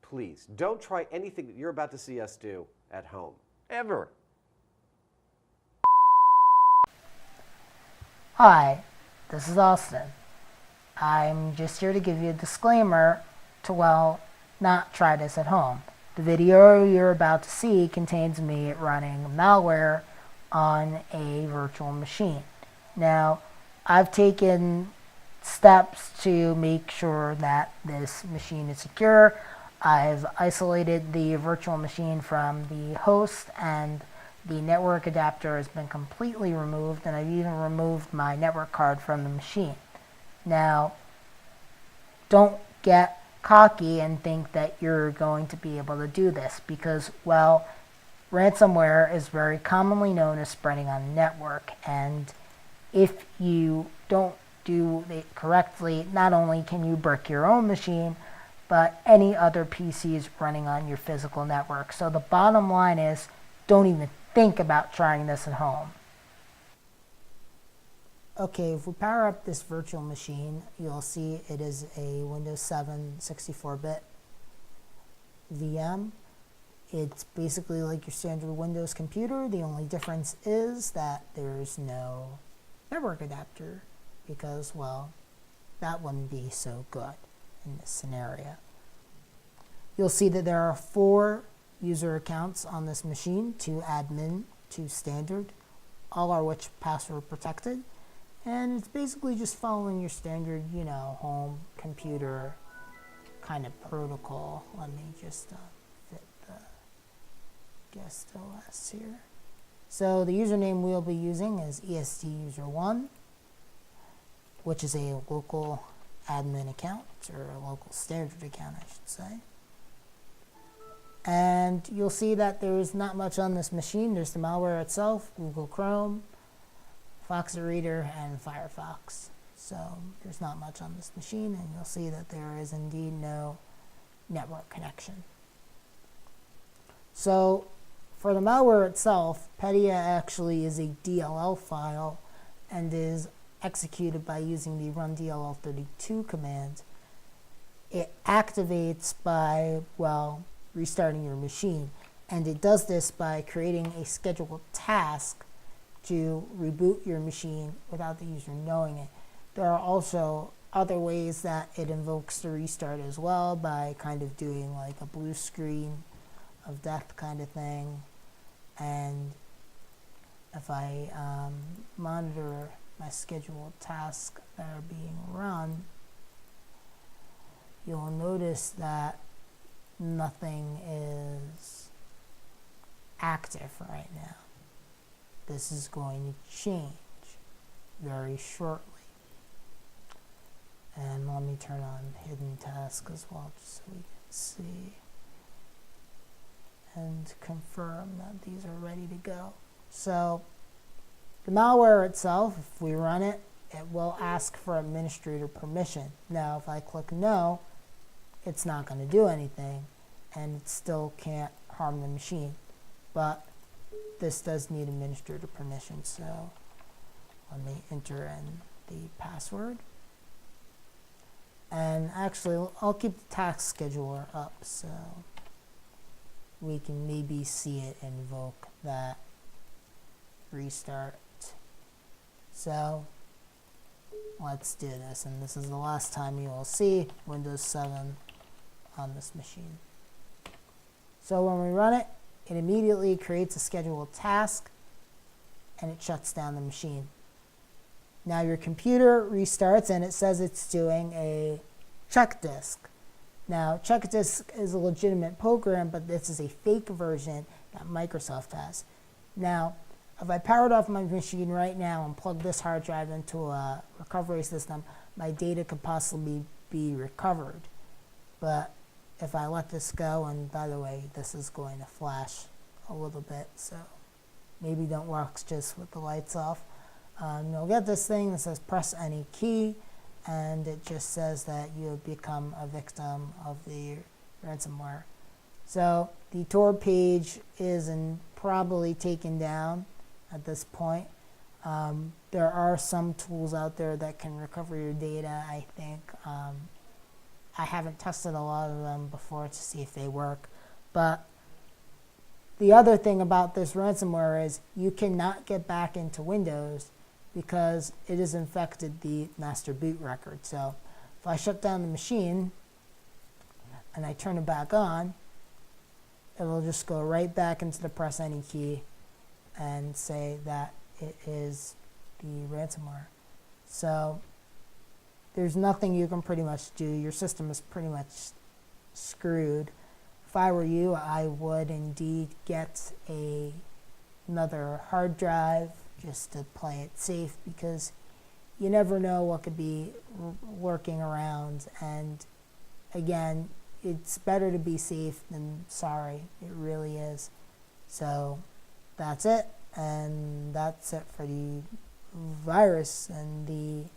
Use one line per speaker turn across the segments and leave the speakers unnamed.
please, don't try anything that you're about to see us do at home, ever.
Hi, this is Austin. I'm just here to give you a disclaimer to, well, not try this at home. The video you're about to see contains me running malware on a virtual machine. Now, I've taken steps to make sure that this machine is secure. I've isolated the virtual machine from the host, and the network adapter has been completely removed, and I've even removed my network card from the machine. Now, don't get cocky and think that you're going to be able to do this because, well, ransomware is very commonly known as spreading on the network, and if you don't do it correctly, not only can you brick your own machine, but any other PCs running on your physical network. So the bottom line is, don't even think about trying this at home. Okay, if we power up this virtual machine, you'll see it is a Windows 7 64-bit VM. It's basically like your standard Windows computer. The only difference is that there's no network adapter because, well, that wouldn't be so good in this scenario. You'll see that there are 4 user accounts on this machine, 2 admin, 2 standard, all are which password protected. And it's basically just following your standard, home computer kind of protocol. Let me just fit the guest OS here. So the username we'll be using is ESTuser1, which is a local admin account, or a local standard account, I should say. And you'll see that there's not much on this machine. There's the malware itself, Google Chrome, Foxy Reader, and Firefox. So there's not much on this machine, and you'll see that there is indeed no network connection. So for the malware itself, Petya actually is a DLL file and is executed by using the run DLL32 command. It activates by, well, restarting your machine, and it does this by creating a scheduled task to reboot your machine without the user knowing it. There are also other ways that it invokes the restart as well, by kind of doing like a blue screen of death kind of thing. And if I monitor my scheduled tasks that are being run, you'll notice that nothing is active right now. This is going to change very shortly. And let me turn on hidden task as well, just so we can see and confirm that these are ready to go. So the malware itself, if we run it, it will ask for administrator permission. Now, if I click no, it's not going to do anything, and it still can't harm the machine. But this does need administrator permission, so let me enter in the password. And actually, I'll keep the task scheduler up so we can maybe see it invoke that restart. So let's do this, and this is the last time you will see Windows 7 on this machine. So when we run it, it immediately creates a scheduled task and it shuts down the machine. Now your computer restarts and it says it's doing a check disk. Now check disk is a legitimate program, but this is a fake version that Microsoft has. Now if I powered off my machine right now and plug this hard drive into a recovery system, my data could possibly be recovered. But if I let this go, and by the way, this is going to flash a little bit, so maybe don't work just with the lights off. You'll get this thing that says press any key, and it just says that you have become a victim of the ransomware. So the Tor page is probably taken down at this point. There are some tools out there that can recover your data. I think I haven't tested a lot of them before to see if they work. But the other thing about this ransomware is you cannot get back into Windows because it has infected the master boot record. So if I shut down the machine and I turn it back on, it'll just go right back into the press any key and say that it is the ransomware. So there's nothing you can pretty much do. Your system is pretty much screwed. If I were you, I would indeed get another hard drive just to play it safe, because you never know what could be lurking around. And again, it's better to be safe than sorry. It really is. So that's it. And that's it for the virus and the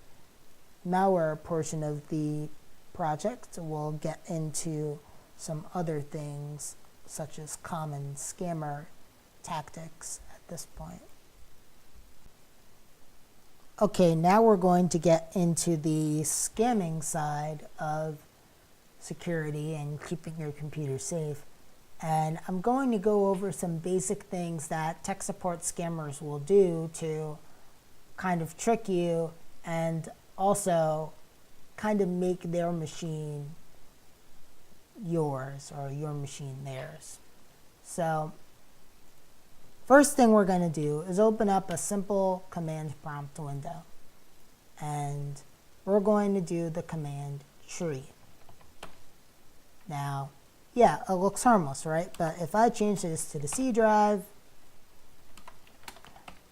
malware portion of the project. We'll get into some other things such as common scammer tactics at this point. Okay, now we're going to get into the scamming side of security and keeping your computer safe. And I'm going to go over some basic things that tech support scammers will do to kind of trick you and also kind of make their machine yours or your machine theirs. So first thing we're going to do is open up a simple command prompt window, and we're going to do the command tree. Now, yeah, it looks harmless, right? But if I change this to the C drive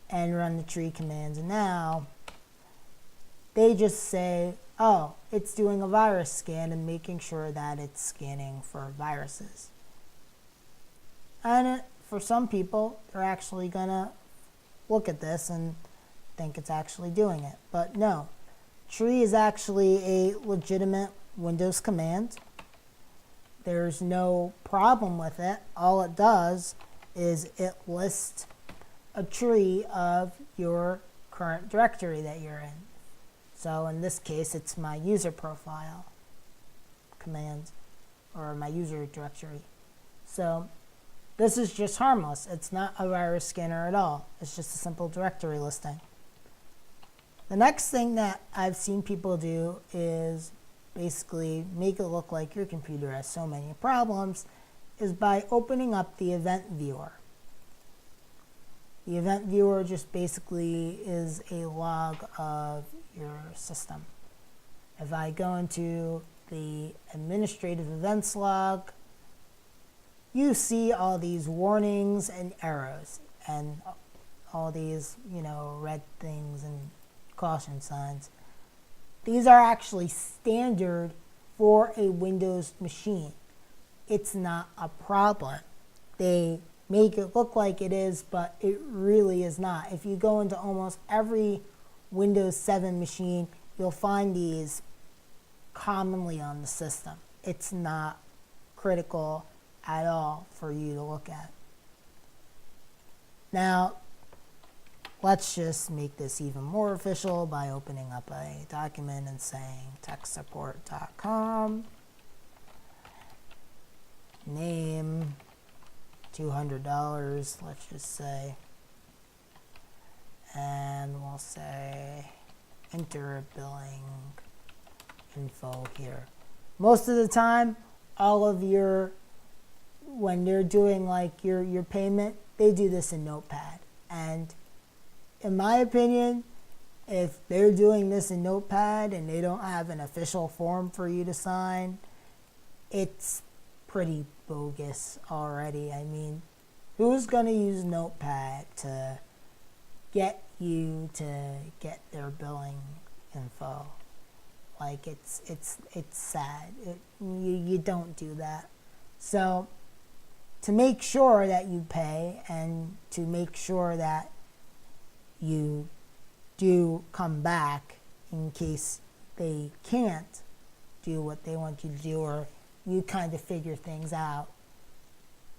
and run the tree commands now, they just say, oh, it's doing a virus scan and making sure that it's scanning for viruses. And for some people, they're actually going to look at this and think it's actually doing it. But no, tree is actually a legitimate Windows command. There's no problem with it. All it does is it lists a tree of your current directory that you're in. So in this case, it's my user profile command, or my user directory. So this is just harmless. It's not a virus scanner at all. It's just a simple directory listing. The next thing that I've seen people do is basically make it look like your computer has so many problems, is by opening up the event viewer. The event viewer just basically is a log of your system. If I go into the administrative events log, you see all these warnings and arrows and all these, red things and caution signs. These are actually standard for a Windows machine. It's not a problem. They make it look like it is, but it really is not. If you go into almost every Windows 7 machine, you'll find these commonly on the system. It's not critical at all for you to look at. Now, let's just make this even more official by opening up a document and saying techsupport.com, name $200, let's just say, and we'll say enter billing info here. Most of the time, all of when they're doing like your payment, they do this in Notepad. And in my opinion, if they're doing this in Notepad and they don't have an official form for you to sign, it's pretty bogus already. I mean, who's going to use Notepad to get you to get their billing info? Like, it's sad. You don't do that. So to make sure that you pay and to make sure that you do come back in case they can't do what they want you to do, or you kind of figure things out,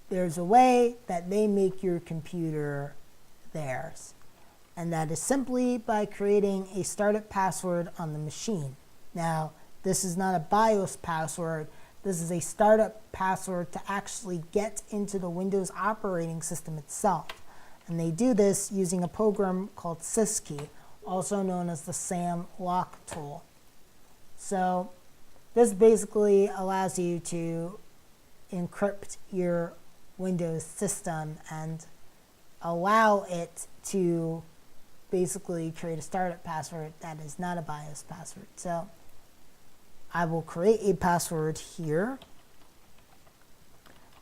there's a way that they make your computer theirs. And that is simply by creating a startup password on the machine. Now, this is not a BIOS password. This is a startup password to actually get into the Windows operating system itself. And they do this using a program called syskey, also known as the SAM lock tool. So this basically allows you to encrypt your Windows system and allow it to basically create a startup password that is not a BIOS password. So I will create a password here.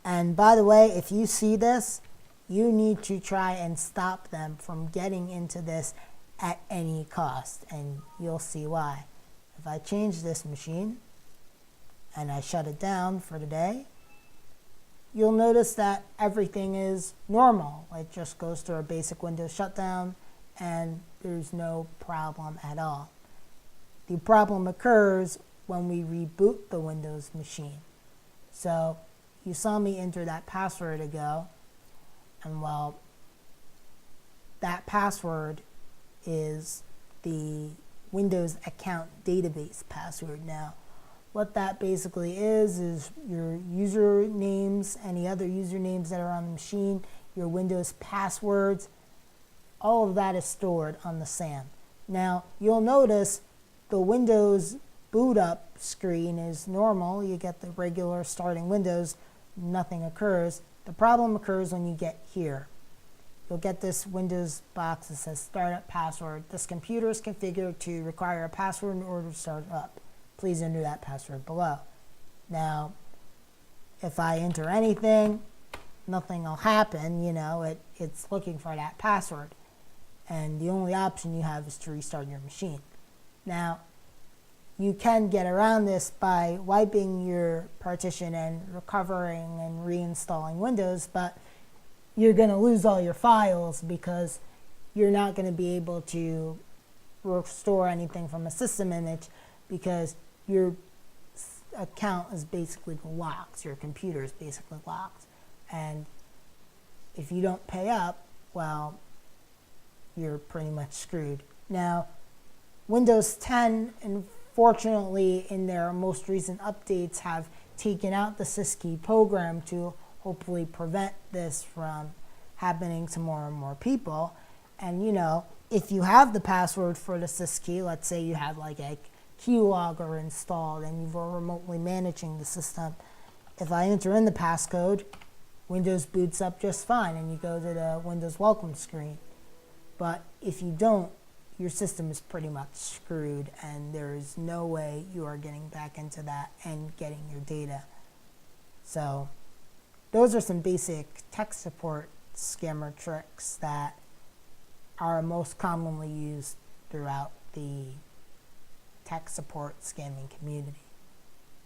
And by the way, if you see this, you need to try and stop them from getting into this at any cost, and you'll see why. If I change this machine and I shut it down for the day, you'll notice that everything is normal. It just goes through a basic Windows shutdown and there's no problem at all. The problem occurs when we reboot the Windows machine. So you saw me enter that password ago, and well, that password is the Windows account database password. Now, what that basically is your usernames, any other usernames that are on the machine, your Windows passwords, all of that is stored on the SAM. Now, you'll notice the Windows boot up screen is normal. You get the regular starting Windows, nothing occurs. The problem occurs when you get here. You'll get this Windows box that says startup password. This computer is configured to require a password in order to start up. Please enter that password below. Now, if I enter anything, nothing will happen. You know, it's looking for that password. And the only option you have is to restart your machine. Now, you can get around this by wiping your partition and recovering and reinstalling Windows, but you're going to lose all your files because you're not going to be able to restore anything from a system image because your account is basically locked. Your computer is basically locked. And if you don't pay up, well, you're pretty much screwed. Now, Windows 10, unfortunately, in their most recent updates, have taken out the syskey program to hopefully prevent this from happening to more and more people. And, you know, if you have the password for the syskey, let's say you have like a keylogger installed and you were remotely managing the system, if I enter in the passcode, Windows boots up just fine and you go to the Windows welcome screen. But if you don't, your system is pretty much screwed and there is no way you are getting back into that and getting your data. So those are some basic tech support scammer tricks that are most commonly used throughout the tech support scamming community.